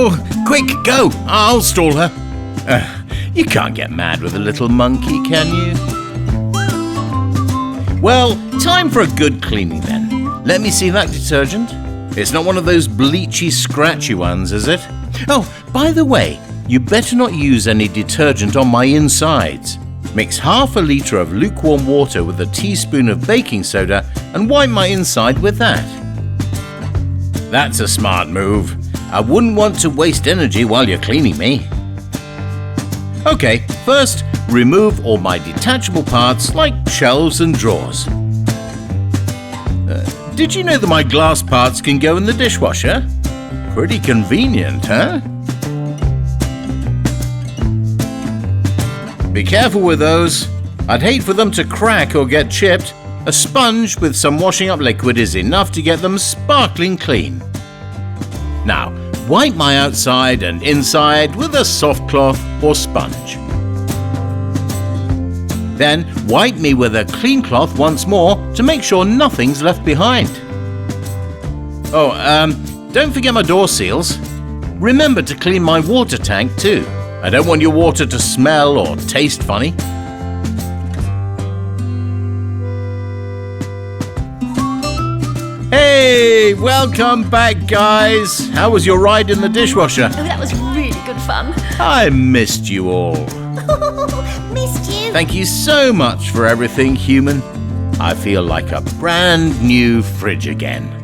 Oh, quick, go! I'll stall her. You can't get mad with a little monkey, can you? Well, time for a good cleaning then. Let me see that detergent. It's not one of those bleachy, scratchy ones, is it? Oh, by the way, you better not use any detergent on my insides. Mix half a litre of lukewarm water with a teaspoon of baking soda and wipe my inside with that. That's a smart move. I wouldn't want to waste energy while you're cleaning me. Okay, first, remove all my detachable parts like shelves and drawers. Did you know that my glass parts can go in the dishwasher? Pretty convenient, huh? Be careful with those. I'd hate for them to crack or get chipped. A sponge with some washing up liquid is enough to get them sparkling clean. Now, wipe my outside and inside with a soft cloth or sponge. Then wipe me with a clean cloth once more to make sure nothing's left behind. Oh, don't forget my door seals. Remember to clean my water tank too. I don't want your water to smell or taste funny. Hey, welcome back, guys. How was your ride in the dishwasher? Oh, that was really good fun. I missed you all. Missed you. Thank you so much for everything, human. I feel like a brand new fridge again.